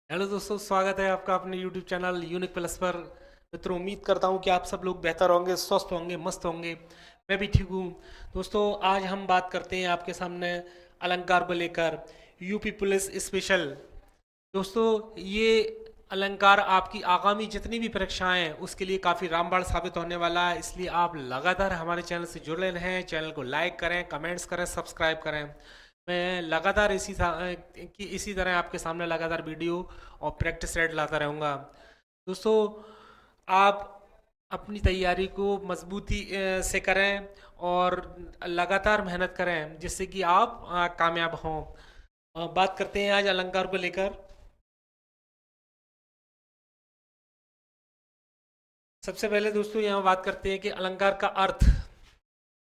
Hello दोस्तों, स्वागत है आपका अपने YouTube चैनल यूनिक प्लस पर। मित्रों, उम्मीद करता हूँ कि आप सब लोग बेहतर होंगे, स्वस्थ होंगे, मस्त होंगे। मैं भी ठीक हूँ। दोस्तों, आज हम बात करते हैं आपके सामने अलंकार को लेकर। UP police special. दोस्तों, ये अलंकार आपकी आगामी जितनी भी परीक्षाएं हैं उसके लिए काफ़ी रामबाण साबित होने वाला है, इसलिए आप लगातार हमारे चैनल से जुड़े रहें। चैनल को लाइक करें, कमेंट्स करें, सब्सक्राइब करें। मैं लगातार इसी तरह आपके सामने लगातार वीडियो और प्रैक्टिस सेट लाता रहूँगा। दोस्तों, आप अपनी तैयारी को मजबूती से करें और लगातार मेहनत करें जिससे कि आप कामयाब हों। बात करते हैं आज अलंकार को लेकर। सबसे पहले दोस्तों यहाँ बात करते हैं कि अलंकार का अर्थ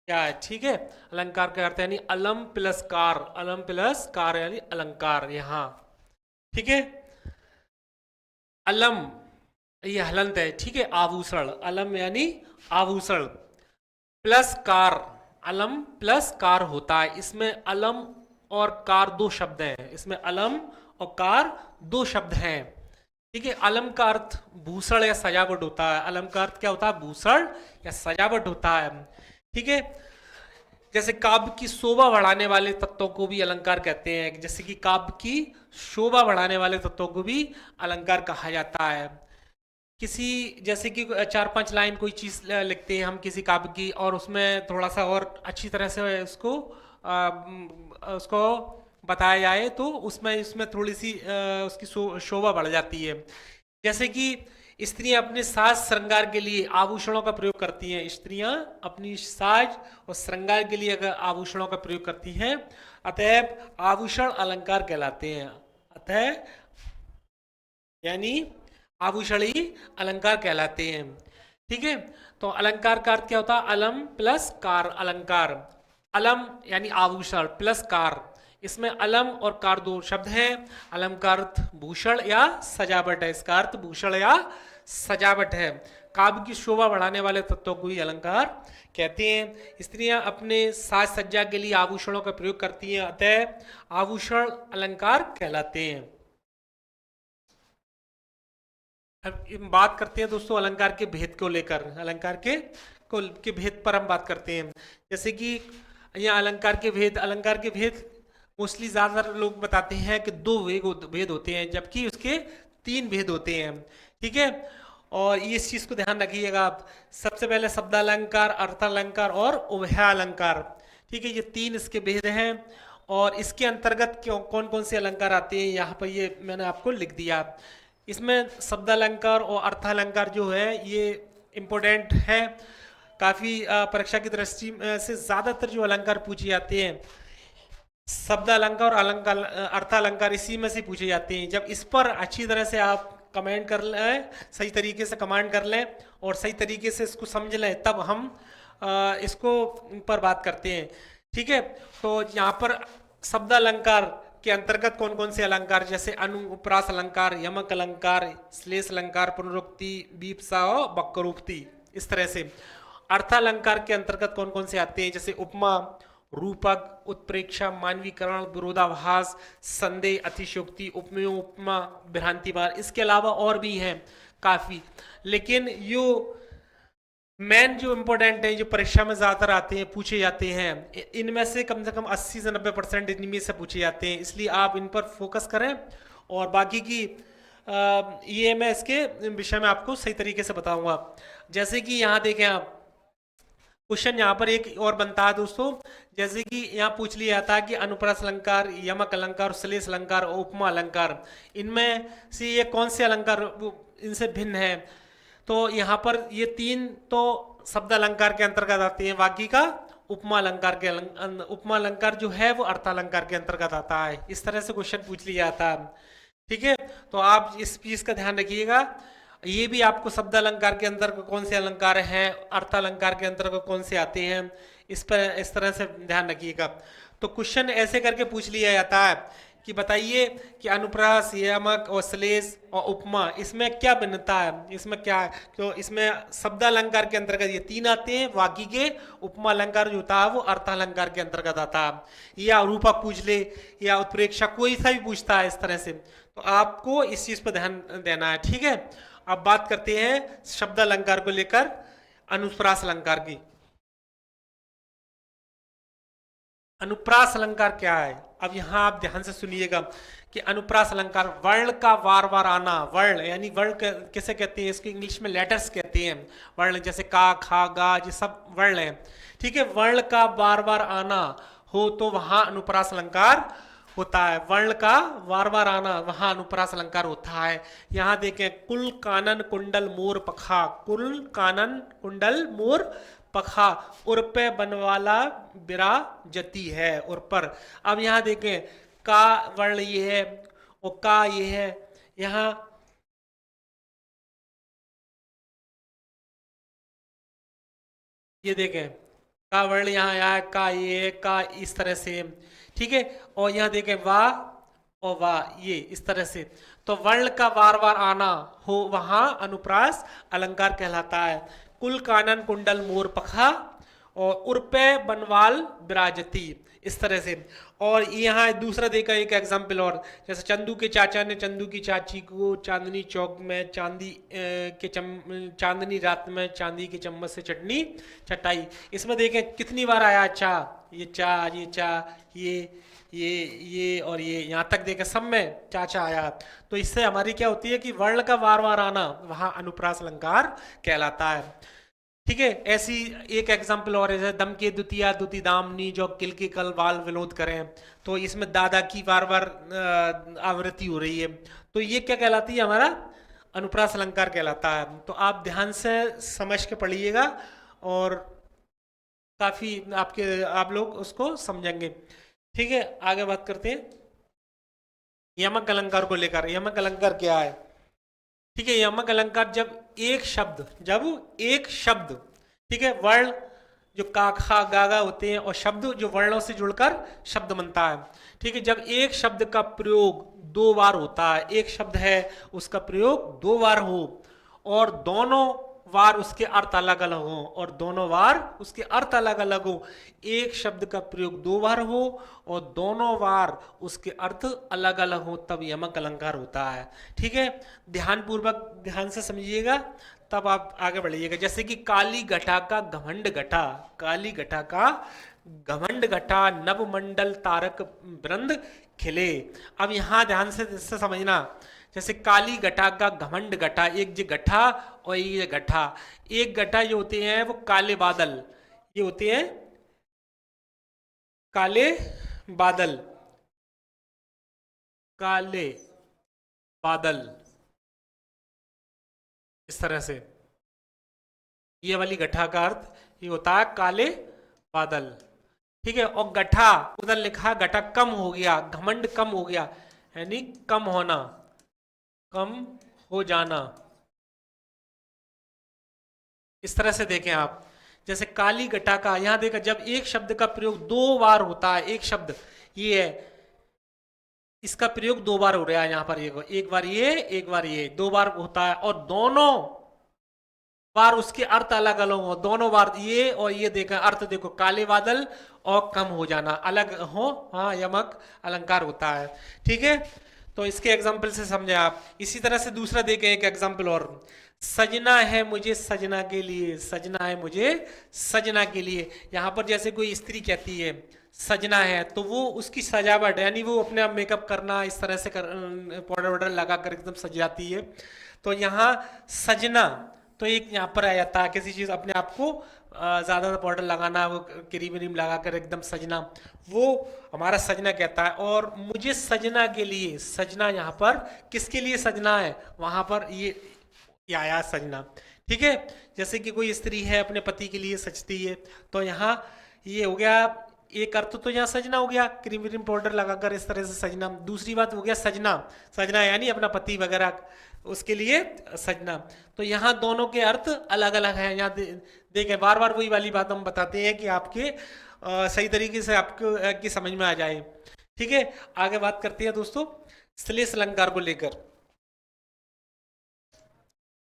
क्या है। ठीक है, अलंकार का अर्थ यानी अलम प्लस कार, अलम प्लस कार यानी अलंकार यहाँ। ठीक है, अलम ये हलंत है। ठीक है, आभूषण, अलम यानी आभूषण, प्लस कार, अलम प्लस कार होता है। इसमें अलम और कार दो शब्द हैं, इसमें अलम और कार दो शब्द हैं। ठीक है, अलम का अर्थ भूषण या सजावट होता है। अलम का अर्थ क्या होता है? भूषण या सजावट होता है। ठीक है, जैसे काव्य की शोभा बढ़ाने वाले तत्वों को भी अलंकार कहते हैं। जैसे कि काव्य की शोभा बढ़ाने वाले तत्वों को भी अलंकार कहा जाता है। किसी, जैसे कि चार पांच लाइन कोई चीज लिखते हैं हम किसी काव्य की, और उसमें थोड़ा सा और अच्छी तरह से उसको बताया जाए तो उसमें इसमें थोड़ी सी उसकी शोभा बढ़ जाती है। जैसे कि स्त्रियां अपने साज श्रृंगार के लिए आभूषणों का प्रयोग करती हैं। स्त्रियां अपनी साज और श्रृंगार के लिए अगर आभूषणों का प्रयोग करती हैं, अतएव आभूषण अलंकार कहलाते हैं। अतः यानी आभूषण ही अलंकार कहलाते हैं। ठीक है, तो अलंकार का अर्थ क्या होता है? अलम प्लस कार, अलंकार। अलम यानी आभूषण प्लस कार, इसमें अलम और कार दो शब्द हैं। अलम का अर्थ भूषण या सजावट है, इसका अर्थ भूषण या सजावट है। काव्य की शोभा बढ़ाने वाले तत्वों को ही अलंकार कहते हैं। स्त्रियां अपने साज सज्जा के लिए आभूषणों का प्रयोग करती हैं, अतः आभूषण अलंकार कहलाते हैं। अब बात करते हैं दोस्तों अलंकार के भेद को लेकर। अलंकार के भेद पर हम बात करते हैं। जैसे कि यहाँ अलंकार के भेद मोस्टली ज्यादातर लोग बताते हैं कि दो भेद होते हैं, जबकि उसके तीन भेद होते हैं। ठीक है, और इस चीज को ध्यान रखिएगा आप। सबसे पहले शब्दालंकार, अर्थालंकार और उभयालंकार। ठीक है, ये तीन इसके भेद हैं, और इसके अंतर्गत क्यों कौन कौन से अलंकार आते हैं यहाँ पर ये मैंने आपको लिख दिया। इसमें शब्दालंकार और अर्थालंकार जो है ये इम्पोर्टेंट है काफ़ी। परीक्षा की दृष्टि से ज़्यादातर जो अलंकार पूछे जाते हैं, शब्द अलंकार और अलंकार अर्थालंकार इसी में से पूछे जाते हैं। जब इस पर अच्छी तरह से आप कमेंट कर लें, सही तरीके से कमांड कर लें और सही तरीके से इसको समझ लें, तब हम इसको पर बात करते हैं। ठीक है, तो यहाँ पर शब्द अलंकार के अंतर्गत कौन कौन से अलंकार, जैसे अनुप्रास अलंकार, यमक अलंकार, श्लेष अलंकार, पुनरुक्ति, बीपसा और वक्रोक्ति, इस तरह से। अर्थालंकार के अंतर्गत कौन कौन से आते हैं, जैसे उपमा, रूपक, उत्प्रेक्षा, मानवीकरण, विरोधाभास, संदेह, अतिशयोक्ति, उपमेय, उपमा, भ्रांतिवाद। इसके अलावा और भी हैं काफी, लेकिन यो मेन जो इम्पोर्टेंट है, जो परीक्षा में ज्यादातर आते हैं, पूछे जाते हैं, इनमें से कम 80 से 90% इनमें से पूछे जाते हैं। इसलिए आप इन पर फोकस करें, और बाकी की ये मैं इसके विषय में आपको सही तरीके से बताऊंगा। जैसे कि यहाँ देखें आप, क्वेश्चन यहाँ पर एक और बनता है दोस्तों। जैसे कि यहाँ पूछ लिया जाता है कि अनुप्रास अलंकार, यमक अलंकार, श्लेष अलंकार और उपमा अलंकार, इनमें से ये कौन से अलंकार इनसे भिन्न है? तो यहाँ पर ये तीन तो शब्द अलंकार के अंतर्गत आते हैं, बाकी का उपमा अलंकार के उपमा अलंकार जो है वो अर्थालंकार के अंतर्गत आता है। इस तरह से क्वेश्चन पूछ लिया जाता है। ठीक है, तो आप इस चीज का ध्यान रखिएगा। ये भी आपको शब्द अलंकार के अंतर्गत कौन से अलंकार हैं, अर्थालंकार के अंतर्गत कौन से आते हैं, इस पर इस तरह से ध्यान रखिएगा। तो क्वेश्चन ऐसे करके पूछ लिया जाता है कि बताइए कि अनुप्रास, यमक और श्लेष और उपमा इसमें क्या भिन्नता है, इसमें क्या है। तो इसमें शब्दालंकार के अंतर्गत ये तीन आते हैं, बाकी के उपमा अलंकार जो होता है वो अर्थालंकार के अंतर्गत आता है। या रूपक पूछ ले या उत्प्रेक्षा, कोई सा भी पूछता है इस तरह से, तो आपको इस चीज पर ध्यान देना है, ठीक है। अब बात करते हैं शब्दालंकार को लेकर अनुप्रास अलंकार की। अनुप्रास अलंकार क्या है, अब यहां आप ध्यान से सुनिएगा कि अनुप्रास अलंकार वर्ण का बार बार आना, वर्ण यानी वर्ण किसे कहते हैं, इसको इंग्लिश में लेटर्स कहते हैं। वर्ण जैसे का, खा, गा, ये सब वर्ण है, ठीक है। वर्ण का बार बार आना हो तो वहां अनुप्रास अलंकार होता है। वर्ण का बार बार आना वहां अनुप्रास अलंकार होता है। यहां देखें, कुल कानन कुंडल मोर पखा, कुल कानन कुंडल मोर पखा, उर पे बनवाला विराजती है, उर पर। अब यहां देखें, का वर्ण ये है और का ये है, यहां ये देखें का वर्ण यहाँ आया है, का ये का इस तरह से, ठीक है। और यहाँ देखें वाह और वाह ये इस तरह से। तो वर्ण का बार बार आना हो वहां अनुप्रास अलंकार कहलाता है। कुल कानन कुंडल मोर पखा और उर्पे बनवाल विराजती, इस तरह से। और यहाँ दूसरा देखा एक एग्जाम्पल और, जैसे चंदू के चाचा ने चंदू की चाची को चांदनी चौक में चांदनी रात में चांदी के चम्मच से चटनी चटाई। इसमें देखें कितनी बार आया चा, ये चा, ये चा, ये और ये, यहाँ तक देखें सब में चाचा आया। तो इससे हमारी क्या होती है कि वर्ण का बार बार आना वहां अनुप्रास अलंकार कहलाता है, ठीक है। ऐसी एक एग्जाम्पल और है, दम के द्वितीया द्विती दामनी जो किल के कल बाल विनोद करें, तो इसमें दादा की बार बार आवृत्ति हो रही है, तो ये क्या कहलाती है, हमारा अनुप्रास अलंकार कहलाता है। तो आप ध्यान से समझ के पढ़िएगा और काफी आप लोग उसको समझेंगे, ठीक है। आगे बात करते हैं यमक अलंकार को लेकर। यमक अलंकार क्या है, ठीक है। यमक अलंकार जब एक शब्द, ठीक है, वर्ण जो का, खा, गागा होते हैं और शब्द जो वर्णों से जुड़कर शब्द बनता है, ठीक है। जब एक शब्द का प्रयोग दो बार होता है, एक शब्द है उसका प्रयोग दो बार हो और दोनों बार उसके अर्थ अलग अलग हो, और दोनों बार उसके अर्थ अलग अलग हो, एक शब्द का प्रयोग दो बार हो और दोनों बार उसके अर्थ अलग अलग हो, तब यमक अलंकार होता है, ठीक है। ध्यान से समझिएगा तब आप आगे बढ़िएगा। जैसे कि काली घटा का घमंड घटा, काली घटा का घमंड घटा, नव मंडल तारक वृंद खिले। अब यहां ध्यान से समझना, जैसे काली घटा का घमंड घटा, एक जो घटा और ये घटा, एक घटा जो होते हैं वो काले बादल, ये होते हैं काले बादल, काले बादल इस तरह से। ये वाली गठा का अर्थ ये होता है काले बादल, ठीक है। और गठा उधर लिखा गठा कम हो गया, घमंड कम हो गया, यानी कम होना, कम हो जाना, इस तरह से देखें आप। जैसे काली घटा का, यहां देखा जब एक शब्द का प्रयोग दो बार होता है, एक शब्द ये है, इसका प्रयोग दो बार हो रहा है यहाँ पर, एक बार ये एक बार ये, दो बार होता है और दोनों बार उसके अर्थ अलग अलग हो, दोनों बार ये और ये देखा अर्थ देखो, काले बादल और कम हो जाना अलग हो, हाँ यमक अलंकार होता है, ठीक है। तो इसके एग्जाम्पल से समझे आप। इसी तरह से दूसरा देखें एक एग्जाम्पल और, सजना है मुझे सजना के लिए, सजना है मुझे सजना के लिए। यहाँ पर जैसे कोई स्त्री कहती है सजना है, तो वो उसकी सजावट यानी वो अपने आप मेकअप करना इस तरह से पाउडर वाउडर लगा कर एकदम सज जाती है। तो यहाँ सजना तो एक यहाँ पर आ जाता है, किसी चीज अपने आप को ज्यादा पाउडर लगाना, वो क्रीम व्रीम लगा कर एकदम सजना, वो हमारा सजना कहता है। और मुझे सजना के लिए, सजना यहाँ पर किसके लिए सजना है, वहां पर ये आया सजना, ठीक है। जैसे कि कोई स्त्री है अपने पति के लिए सजती है, तो यहाँ ये हो गया एक अर्थ, तो यहाँ सजना हो गया, क्रीम व्रीम पाउडर लगाकर इस तरह से सजना। दूसरी बात हो गया सजना, सजना यानी अपना पति वगैरह उसके लिए सजना। तो यहाँ दोनों के अर्थ अलग अलग हैं। यहाँ देखें बार बार वही वाली बात हम बताते हैं कि आपके सही तरीके से आपको की समझ में आ जाए। ठीक है, आगे बात करते हैं दोस्तों श्लेष अलंकार को लेकर।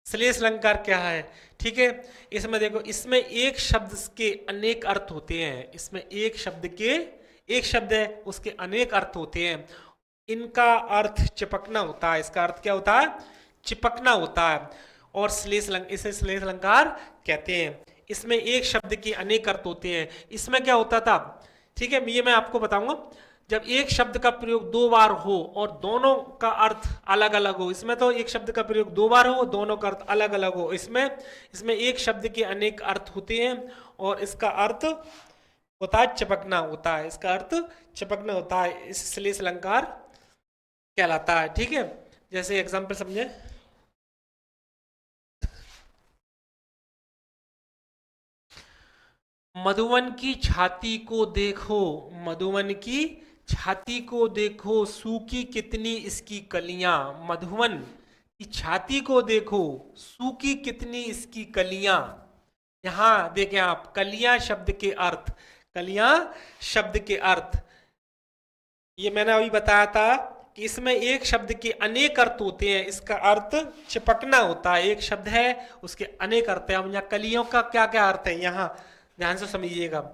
श्लेष अलंकार क्या है? ठीक है, इसमें देखो, इसमें एक शब्द के अनेक अर्थ होते हैं। इसमें एक शब्द है, उसके अनेक अर्थ होते हैं। इनका अर्थ चिपकना होता है। इसका अर्थ क्या होता है? चिपकना होता है। और इसे श्लेष अलंकार कहते हैं। इसमें एक शब्द के अनेक अर्थ होते हैं। इसमें क्या होता था? ठीक है, ये मैं आपको बताऊंगा। जब एक शब्द का प्रयोग दो बार हो और दोनों का अर्थ अलग अलग हो, इसमें तो एक शब्द का प्रयोग दो बार हो, दोनों का अर्थ अलग अलग हो। इसमें एक शब्द के अनेक अर्थ होते हैं और इसका अर्थ होता है चिपकना होता है। इसका अर्थ चिपकना होता है। इस श्लेष अलंकार कहलाता है। ठीक है, जैसे एग्जाम्पल समझे, मधुवन की छाती को देखो, मधुवन की छाती को देखो, सूखी कितनी इसकी कलियां। मधुवन की छाती को देखो, सूखी कितनी इसकी कलियां। यहां देखें आप, कलियां शब्द के अर्थ, कलियां शब्द के अर्थ, ये मैंने अभी बताया था कि इसमें एक शब्द के अनेक अर्थ होते हैं। इसका अर्थ चिपकना होता है। एक शब्द है, उसके अनेक अर्थ है। अब यहाँ कलियों का क्या क्या अर्थ है, यहाँ ध्यान से समझिएगा।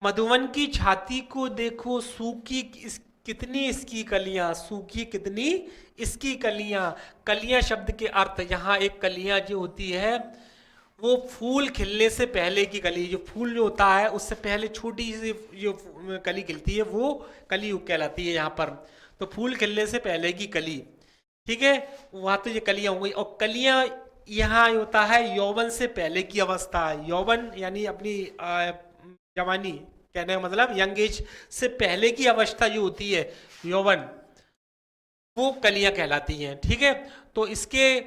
मधुवन की छाती को देखो, सूखी कितनी इसकी कलियां, सूखी कितनी इसकी कलियां। कलियां शब्द के अर्थ, यहाँ एक कलियां जो होती है वो फूल खिलने से पहले की कली, जो फूल जो होता है उससे पहले छोटी सी जो कली खिलती है वो कली कहलाती है यहाँ पर। तो फूल खिलने से पहले की कली, ठीक है, वहां तो ये कलियां हो गई। और कलियां यहाँ होता है यौवन से पहले की अवस्था। यौवन यानी अपनी जवानी, कहने का मतलब यंग एज से पहले की अवस्था जो होती है यौवन, वो कलियां कहलाती हैं। ठीक है, तो इसके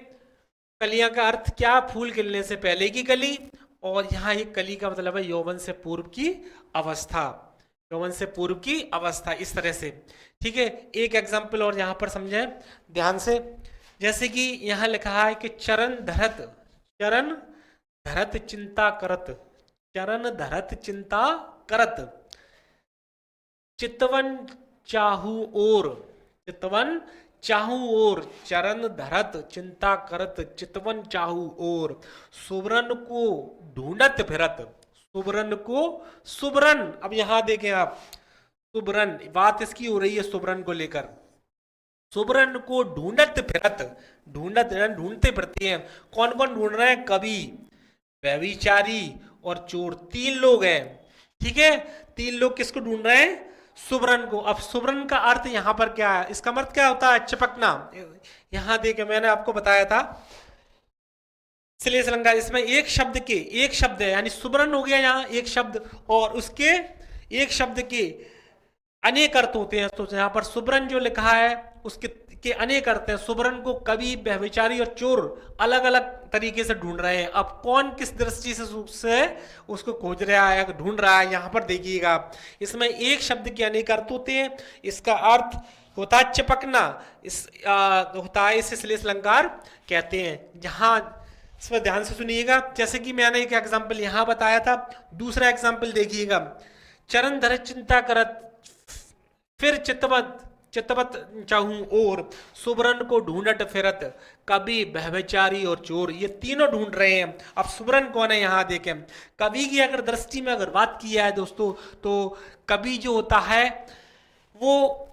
कलियां का अर्थ क्या? फूल खिलने से पहले की कली। और यहाँ एक कली का मतलब है यौवन से पूर्व की अवस्था, यौवन से पूर्व की अवस्था, इस तरह से। ठीक है, एक एग्जाम्पल और यहाँ पर समझे ध्यान से। जैसे कि यहाँ लिखा है कि चरण धरत चिंता करत, चरण धरत चिंता करत, चितवन चाहू ओर, चितवन चाहू ओर, चरण धरत चिंता करत, चितवन चाहू ओर, सुबरन को ढूंढत फिरत, सुबरन को, सुबरन, अब यहां देखें आप, सुबरन, बात इसकी हो रही है सुबरन को लेकर। सुबरन को ढूंढत फिरत, ढूंढते फिरते हैं। कौन कौन ढूंढ रहे हैं? कवि, व्यभिचारी और चोर, तीन लोग हैं। ठीक है, तीन लोग किसको ढूंढ रहे हैं? सुबरन को। अब सुबरन का अर्थ यहां पर क्या है? इसका अर्थ क्या होता है? चिपकना। यहां देखे, मैंने आपको बताया था श्लेष अलंकार, इसमें एक शब्द है, यानी सुबरन हो गया यहाँ एक शब्द, और उसके एक शब्द के अनेक अर्थ होते हैं। तो यहाँ पर सुबरन जो लिखा है उसके के अनेक अर्थ हैं। सुबरन को कवि, व्यभिचारी और चोर अलग अलग तरीके से ढूंढ रहे हैं। अब कौन किस दृष्टि से उसको खोज रहा है, ढूंढ रहा है, यहाँ पर देखिएगा। इसमें एक शब्द के अनेक अर्थ होते हैं। इसका अर्थ होता है चिपकना, होता है, इसे श्लेष अलंकार कहते हैं। जहां इस पर ध्यान से सुनिएगा, जैसे कि मैंने एक एग्जाम्पल यहाँ बताया था, दूसरा एग्जाम्पल देखिएगा। चरण धरत चिंता करत, फिर चितवत चाहूं और, सुबरन को ढूंढट फिरत, कवि, व्यभिचारी और चोर, ये तीनों ढूंढ रहे हैं। अब सुबरन कौन है यहाँ देखें। कवि की अगर दृष्टि में अगर बात की है दोस्तों, तो कवि जो होता है वो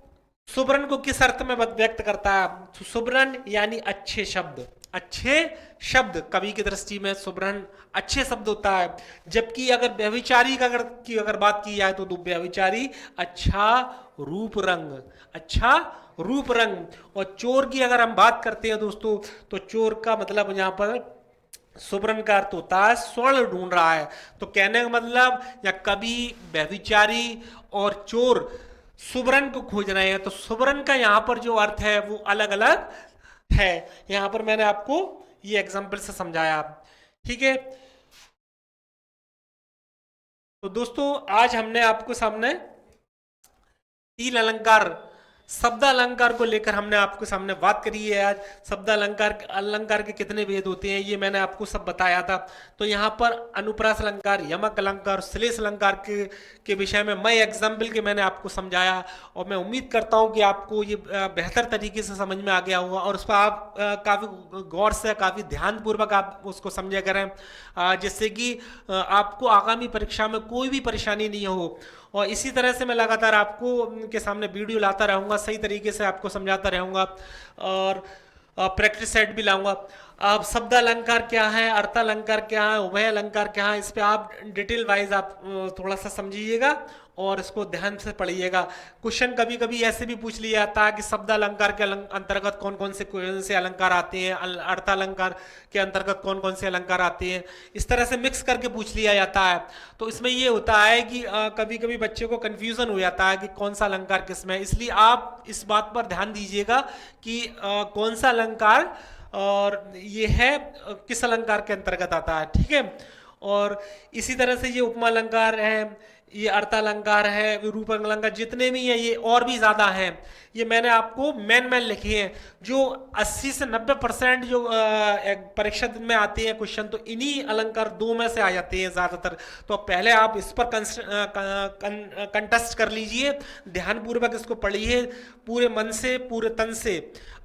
सुबरन को किस अर्थ में व्यक्त करता है? सुबरन यानी अच्छे शब्द, अच्छे शब्द, कवि की दृष्टि में सुबरन अच्छे शब्द होता है। जबकि अगर व्यभिचारी का अगर बात की जाए तो व्यभिचारी अच्छा रूप रंग, अच्छा रूप रंग। और चोर की अगर हम बात करते हैं दोस्तों, तो चोर का मतलब यहाँ पर सुबरन का अर्थ होता है स्वर्ण ढूंढ रहा है। तो कहने का मतलब या कवि, व्यभिचारी और चोर सुबरन को खोज रहे हैं। तो सुबरन का यहाँ पर जो अर्थ है वो अलग अलग है। यहाँ पर मैंने आपको ये एग्जाम्पल से समझाया। ठीक है, तो दोस्तों आज हमने आपको सामने तीन अलंकार शब्द अलंकार को लेकर हमने आपके सामने बात करी है आज। शब्द अलंकार अलंकार के कितने भेद होते हैं ये मैंने आपको सब बताया था। तो यहाँ पर अनुप्रास अलंकार, यमक अलंकार, श्लेष अलंकार के विषय में मैं एग्जाम्पल के मैंने आपको समझाया, और मैं उम्मीद करता हूँ कि आपको ये बेहतर तरीके से समझ में आ गया होगा, और उस पर आप काफ़ी गौर से, काफ़ी ध्यानपूर्वक आप उसको समझा करें, जिससे कि आपको आगामी परीक्षा में कोई भी परेशानी नहीं हो। और इसी तरह से मैं लगातार आपको के सामने वीडियो लाता रहूँगा, सही तरीके से आपको समझाता रहूँगा, और प्रैक्टिस सेट भी लाऊंगा। अब शब्द अलंकार क्या है, अर्थ अलंकार क्या है, उभय अलंकार क्या है, इस पे आप डिटेल वाइज आप थोड़ा सा समझिएगा और इसको ध्यान से पढ़िएगा। क्वेश्चन कभी कभी ऐसे भी पूछ लिया जाता है कि शब्द अलंकार के अंतर्गत कौन कौन से अलंकार आते हैं, अर्थ अलंकार के अंतर्गत कौन कौन से अलंकार आते हैं, इस तरह से मिक्स करके पूछ लिया जाता है। तो इसमें ये होता है कि कभी कभी बच्चे को कन्फ्यूजन हो जाता है कि कौन सा अलंकार किसमें है, इसलिए आप इस बात पर ध्यान दीजिएगा कि कौन सा अलंकार और ये है किस अलंकार के अंतर्गत आता है, ठीक है। और इसी तरह से ये उपमा अलंकार है, ये अर्थालंकार है, रूप अलंकार, जितने भी हैं ये और भी ज्यादा हैं, ये मैंने आपको मैन लिखे हैं। जो 80 से 90% जो परीक्षा में आते हैं क्वेश्चन, तो इन्हीं अलंकार दो में से आ जाते हैं ज्यादातर। तो पहले आप इस पर कंटेस्ट कर लीजिए, ध्यानपूर्वक इसको पढ़िए, पूरे मन से, पूरे तन से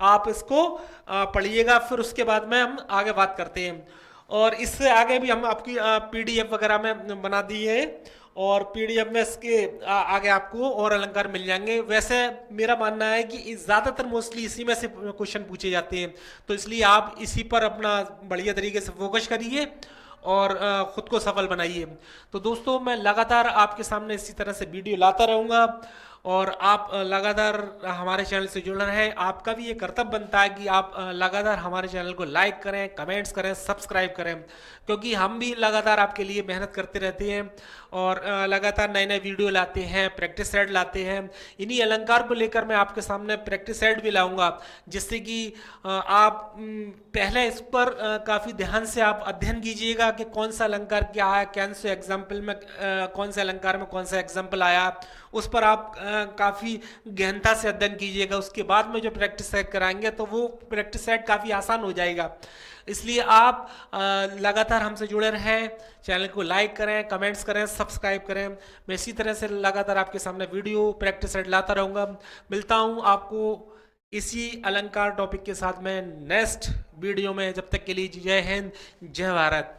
आप इसको पढ़िएगा, फिर उसके बाद में हम आगे बात करते हैं। और इससे आगे भी हम आपकी PDF वगैरह में बना दिए हैं, और PDF में इसके आगे आपको और अलंकार मिल जाएंगे। वैसे मेरा मानना है कि ज़्यादातर मोस्टली इसी में से क्वेश्चन पूछे जाते हैं, तो इसलिए आप इसी पर अपना बढ़िया तरीके से फोकस करिए और ख़ुद को सफल बनाइए। तो दोस्तों, मैं लगातार आपके सामने इसी तरह से वीडियो लाता रहूँगा, और आप लगातार हमारे चैनल से जुड़ रहे हैं। आपका भी ये कर्तव्य बनता है कि आप लगातार हमारे चैनल को लाइक करें, कमेंट्स करें, सब्सक्राइब करें, क्योंकि हम भी लगातार आपके लिए मेहनत करते रहते हैं और लगातार नए नए वीडियो लाते हैं, प्रैक्टिस सेट लाते हैं। इन्हीं अलंकार को लेकर मैं आपके सामने प्रैक्टिस सेट भी लाऊंगा, जिससे कि आप पहले इस पर काफ़ी ध्यान से आप अध्ययन कीजिएगा कि कौन सा अलंकार क्या है, कौन से एग्जाम्पल में कौन से अलंकार में कौन सा एग्जाम्पल आया, उस पर आप काफ़ी गहनता से अध्ययन कीजिएगा। उसके बाद में जो प्रैक्टिस सेट कराएंगे तो वो प्रैक्टिस सेट काफ़ी आसान हो जाएगा। इसलिए आप लगातार हमसे जुड़े रहें, चैनल को लाइक करें, कमेंट्स करें, सब्सक्राइब करें। मैं इसी तरह से लगातार आपके सामने वीडियो प्रैक्टिस सेट लाता रहूँगा। मिलता हूँ आपको इसी अलंकार टॉपिक के साथ में नेक्स्ट वीडियो में। जब तक के लिए जय हिंद, जय भारत।